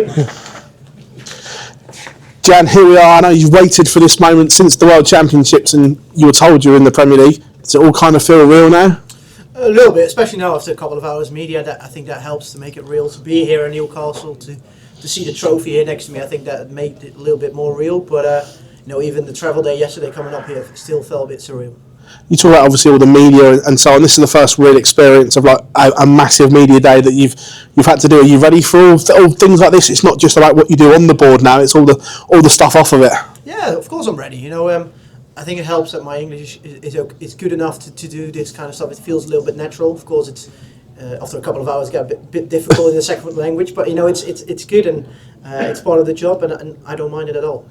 ready? Jan, here we are. I know you've waited for this moment since the World Championships and you were told you were in the Premier League. Does it all kind of feel real now? A little bit, especially now after a couple of hours media. I think that helps to make it real. To be here in Newcastle, to see the trophy here next to me, I think that made it a little bit more real. But even the travel day yesterday coming up here still felt a bit surreal. You talk about obviously all the media and so on. This is the first real experience of like a massive media day that you've had to do. Are you ready for all things like this? It's not just about what you do on the board now. It's all the stuff off of it. Yeah, of course I'm ready. I think it helps that my English is good enough to do this kind of stuff. It feels a little bit natural. Of course, it's after a couple of hours, it got a bit difficult in the second language. But it's good and it's part of the job, and I don't mind it at all.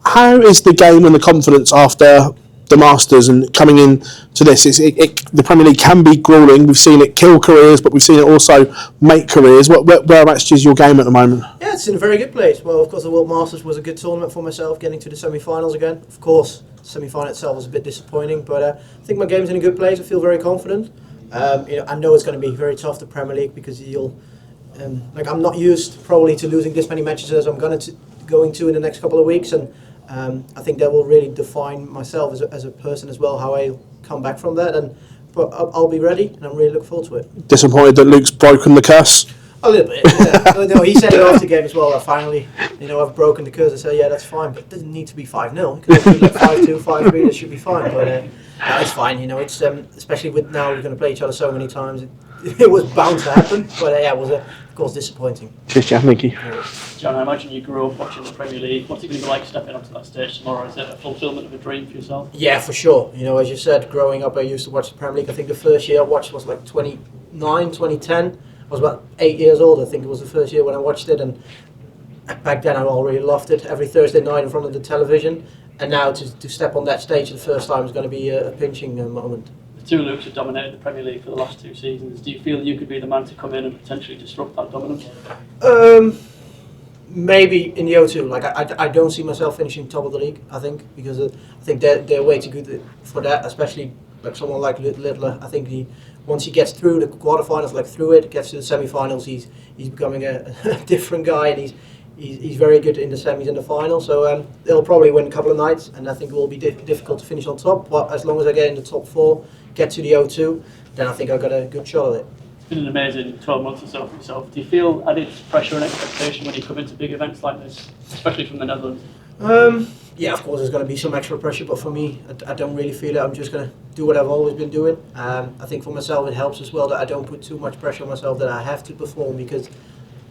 How is the game and the confidence after the Masters and coming in to this? The Premier League can be gruelling. We've seen it kill careers, but we've seen it also make careers. Whereabouts is your game at the moment? Yeah, it's in a very good place. Well, of course, the World Masters was a good tournament for myself, getting to the semi-finals again. Of course, the semi-final itself was a bit disappointing, but I think my game's in a good place. I feel very confident. I know it's going to be very tough, the Premier League, because I'm not used probably to losing this many matches as I'm going to in the next couple of weeks, and I think that will really define myself as a person as well, how I come back from that. But I'll be ready, and I'm really looking forward to it. Disappointed that Luke's broken the curse? A little bit, yeah. No, he said it after the game as well. Finally, I've broken the curse. I said, yeah, that's fine, but it doesn't need to be 5-0. It could be like 5-2, 5-3. That should be fine. But no, it's fine. It's especially with now we're going to play each other so many times. It was bound to happen, but it was of course disappointing. Cheers, Jan. Thank you. John, I imagine you grew up watching the Premier League. What's it going to be like stepping onto that stage tomorrow? Is it a fulfilment of a dream for yourself? Yeah, for sure. As you said, growing up, I used to watch the Premier League. I think the first year I watched was like 2010. I was about 8 years old. I think it was the first year when I watched it, and back then I already loved it. Every Thursday night in front of the television, and now to step on that stage for the first time is going to be a pinching moment. The two Lukes have dominated the Premier League for the last 2 seasons. Do you feel that you could be the man to come in and potentially disrupt that dominance? Maybe in the O2. I don't see myself finishing top of the league. I think because I think they're way too good for that. Especially like someone like Littler. I think once he gets through the quarterfinals, gets to the semi-finals, he's becoming a different guy, and he's very good in the semis and the final. So they'll probably win a couple of nights, and I think it will be difficult to finish on top. But as long as I get in the top 4, get to the O2, then I think I've got a good shot at it. It's been an amazing 12 months or so for yourself. Do you feel added pressure and expectation when you come into big events like this, especially from the Netherlands? Yeah, of course there's going to be some extra pressure, but for me, I don't really feel it. I'm just going to do what I've always been doing. I think for myself it helps as well that I don't put too much pressure on myself that I have to perform, because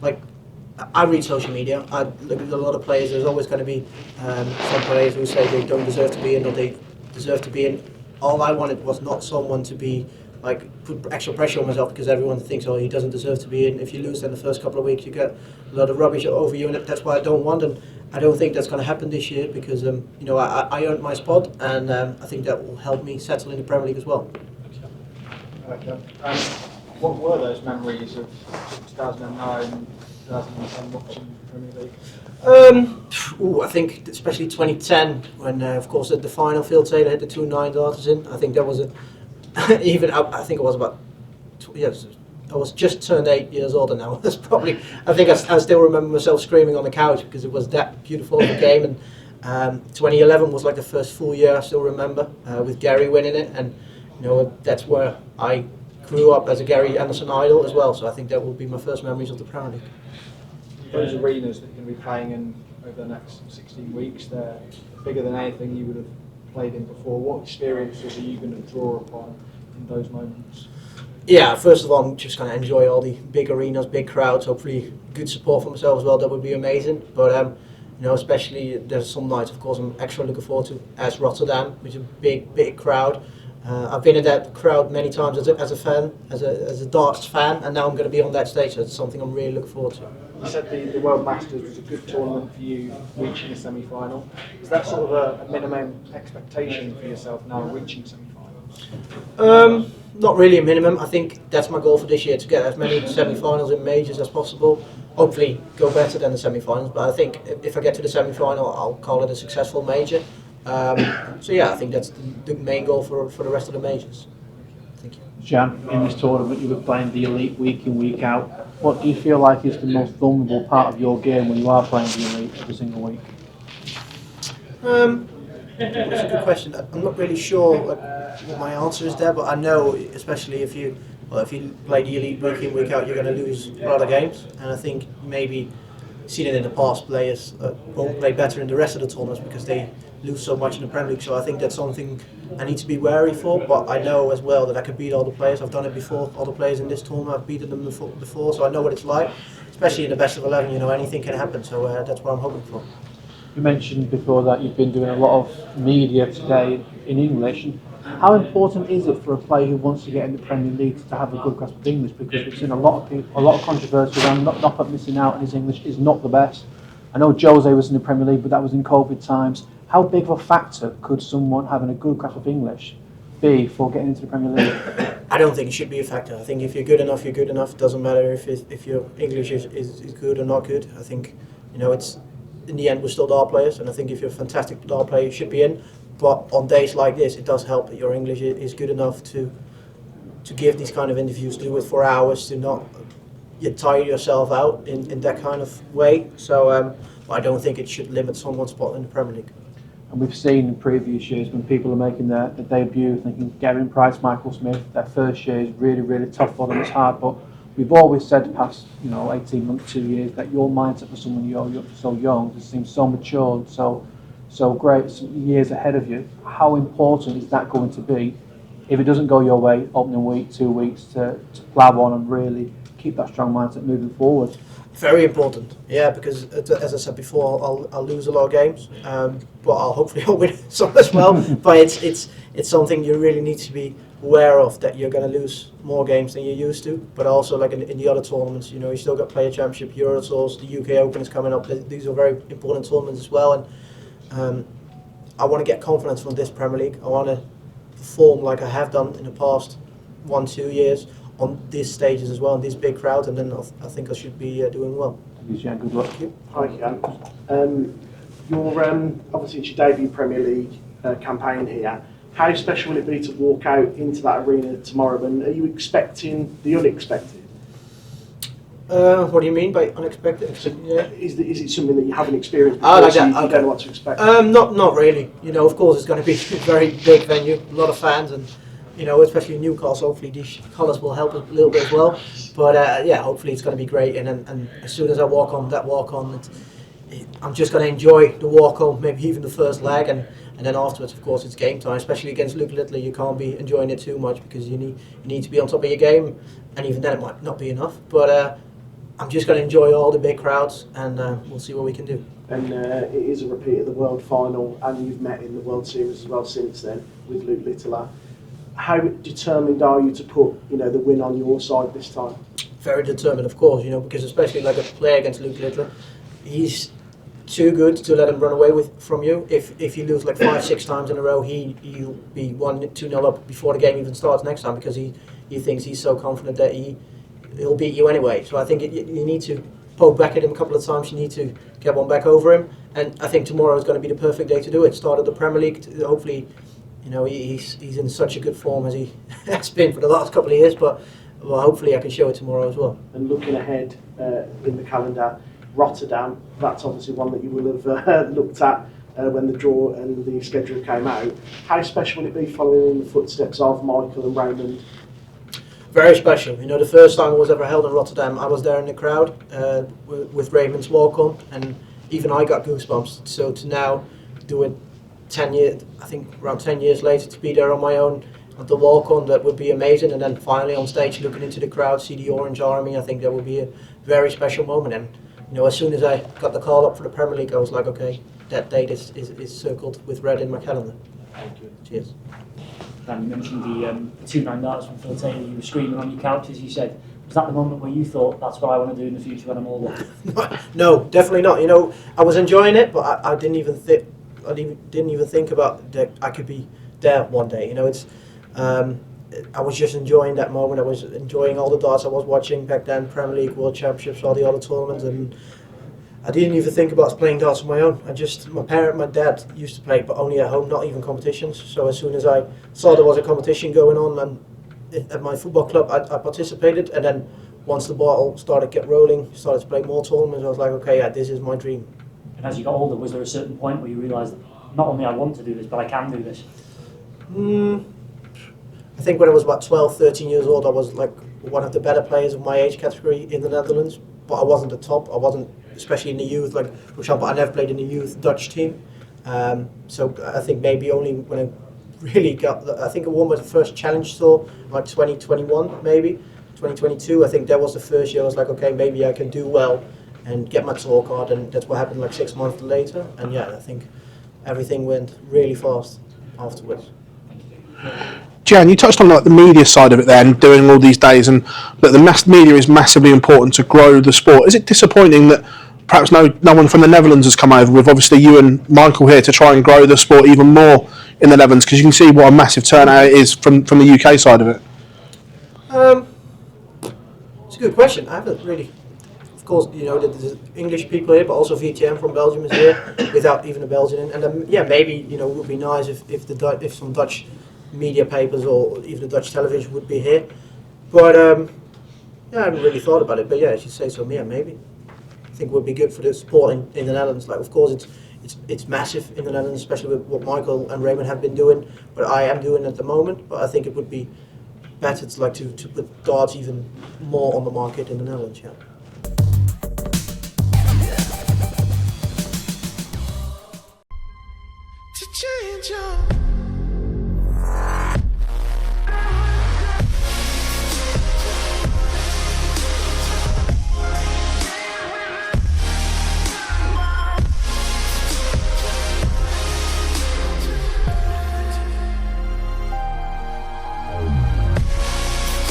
I read social media, I look at a lot of players. There's always going to be some players who say they don't deserve to be in or they deserve to be in. All I wanted was not someone to be put extra pressure on myself, because everyone thinks, oh, he doesn't deserve to be in. If you lose in the first couple of weeks, you get a lot of rubbish over you, and that's why I don't want. And I don't think that's going to happen this year, because I earned my spot, and I think that will help me settle in the Premier League as well. Okay. What were those memories of 2009, 2010 watching the Premier League? I think especially 2010 when, of course, at the final, Phil Taylor hit the 2 9-darters in. I think that was I think it was about, I was just turned 8 years older now. That's probably, I think I still remember myself screaming on the couch because it was that beautiful of a game. And 2011 was like the first full year I still remember, with Gary winning it, and that's where I grew up as a Gary Anderson idol as well. So I think that will be my first memories of the Premier League. Those arenas that you're going to be playing in over the next 16 weeks, they're bigger than anything you would have played in before. What experiences are you going to draw upon in those moments? Yeah, first of all, I'm just going to enjoy all the big arenas, big crowds, hopefully good support for myself as well. That would be amazing. But especially there's some nights, of course, I'm extra looking forward to, as Rotterdam, which is a big crowd. I've been in that crowd many times as a fan, as a darts fan, and now I'm going to be on that stage. So it's something I'm really looking forward to. You said the World Masters was a good tournament for you, reaching a semi-final. Is that sort of a minimum expectation for yourself now, reaching semi-finals? Not really a minimum. I think that's my goal for this year, to get as many semi-finals in majors as possible. Hopefully go better than the semi-finals, but I think if I get to the semi-final, I'll call it a successful major. So yeah, I think that's the main goal for the rest of the majors. Thank you. Jan, in this tournament, you were playing the elite week in, week out. What do you feel like is the most vulnerable part of your game when you are playing the elite every single week? That's a good question. I'm not really sure what my answer is there, but I know, especially if you play the elite week in, week out, you're going to lose a lot of games. And I think maybe seen it in the past, players won't play better in the rest of the tournaments because they lose so much in the Premier League. So I think that's something I need to be wary for. But I know as well that I can beat all the players. I've done it before. All the players in this tournament, I've beaten them before, so I know what it's like. Especially in the best of 11, anything can happen. So that's what I'm hoping for. You mentioned before that you've been doing a lot of media today in English. How important is it for a player who wants to get in the Premier League to have a good grasp of English? Because we've seen a lot of controversy around Knoppert missing out, and his English is not the best. I know Jose was in the Premier League, but that was in COVID times. How big of a factor could someone having a good grasp of English be for getting into the Premier League? I don't think it should be a factor. I think if you're good enough, you're good enough. It doesn't matter if your English is good or not good. I think it's in the end we're still dart players, and I think if you're a fantastic dart player, you should be in. But on days like this, it does help that your English is good enough to give these kind of interviews, to do it for hours, to not tire yourself out in that kind of way. So I don't think it should limit someone's spot in the Premier League. And we've seen in previous years when people are making their debut, thinking Gavin Price, Michael Smith, their first year is really, really tough for them, it's hard. But we've always said the past 18 months, 2 years, that your mindset for someone you're so young just seems so mature and so great, years ahead of you. How important is that going to be if it doesn't go your way opening week, 2 weeks, to plough on and really keep that strong mindset moving forward? Very important, yeah, because as I said before, I'll lose a lot of games, but hopefully I'll win some as well. But it's something you really need to be aware of, that you're going to lose more games than you used to. But also, like in the other tournaments, you still got Player Championship, Euro Tours, the UK Open is coming up. These are very important tournaments as well, and I want to get confidence from this Premier League. I want to perform like I have done in the past 1-2 years on these stages as well, in these big crowds, and then I think I should be doing well. Jan, good luck. Hi, Jan. You're obviously it's your debut Premier League campaign here. How special will it be to walk out into that arena tomorrow? And are you expecting the unexpected? What do you mean by unexpected? Yeah. Is it something that you haven't experienced before, Like so that. you Okay. don't know what to expect? Not really. Of course it's going to be a very big venue, a lot of fans, and especially in Newcastle. Hopefully these colours will help a little bit as well. But hopefully it's going to be great. And as soon as I walk on, I'm just going to enjoy the walk on, maybe even the first leg, and then afterwards, of course, it's game time. Especially against Luke Littler, you can't be enjoying it too much because you need to be on top of your game, and even then it might not be enough. But I'm just going to enjoy all the big crowds, and we'll see what we can do. And it is a repeat of the World Final, and you've met in the World Series as well since then with Luke Littler. How determined are you to put the win on your side this time? Very determined, of course, because especially like a player against Luke Littler, he's too good to let him run away from you. If you lose like 5-6 times in a row, he'll be 1-2-0 up before the game even starts next time, because he thinks he's so confident that he'll beat you anyway. So I think you need to poke back at him a couple of times. You need to get one back over him, and I think tomorrow is going to be the perfect day to do it. Start of the Premier League. Hopefully, he's in such a good form as he has been for the last couple of years. But hopefully I can show it tomorrow as well. And looking ahead in the calendar, Rotterdam, that's obviously one that you will have looked at when the draw and the schedule came out. How special will it be following in the footsteps of Michael and Raymond? Very special. The first time it was ever held in Rotterdam, I was there in the crowd with Raymond's walk-on, and even I got goosebumps. So to now do it 10 years, I think around 10 years later, to be there on my own at the walk-on, that would be amazing. And then finally on stage, looking into the crowd, see the Orange Army, I think that would be a very special moment. And as soon as I got the call up for the Premier League, I was like, okay, that date is circled with red in my calendar. Thank you. Cheers. Dan, you mentioned the 2-9 darts from Phil Taylor. You were screaming on your couch, as you said. Was that the moment where you thought, that's what I want to do in the future when I'm older? No, definitely not. I was enjoying it, but I didn't even think. I didn't even think about that I could be there one day. I was just enjoying that moment. I was enjoying all the darts I was watching back then, Premier League, World Championships, all the other tournaments, and I didn't even think about playing darts on my own. My dad used to play, but only at home, not even competitions. So as soon as I saw there was a competition going on, and at my football club, I participated, and then once the ball started get rolling, started to play more tournaments, I was like, okay, yeah, this is my dream. And as you got older, was there a certain point where you realised not only I want to do this, but I can do this? I think when I was about 12, 13 years old, I was like one of the better players of my age category in the Netherlands, but I wasn't the top. I wasn't, especially in the youth, like, for example, I never played in the youth Dutch team. So I think maybe only when I really got, I think I won my first challenge tour, like 2021 maybe, 2022. I think that was the first year I was like, okay, maybe I can do well and get my tour card, and that's what happened like 6 months later. And yeah, I think everything went really fast afterwards. Jan, you touched on like the media side of it then, doing all these days, and that the mass media is massively important to grow the sport. Is it disappointing that perhaps no one from the Netherlands has come over, with obviously you and Michael here, to try and grow the sport even more in the Netherlands? Because you can see what a massive turnout it is from the UK side of it. It's a good question. I haven't really, of course, you know, there's English people here, but also VTM from Belgium is here, without even a Belgian. And then, yeah, maybe, you know, it would be nice if some Dutch media papers or even the Dutch television would be here. But yeah, I haven't really thought about it. But yeah, as you say, so yeah, maybe. I think it would be good for the sport in the Netherlands. Like, of course, it's massive in the Netherlands, especially with what Michael and Raymond have been doing. But I am doing at the moment. But I think it would be better to put darts even more on the market in the Netherlands. Yeah. To change your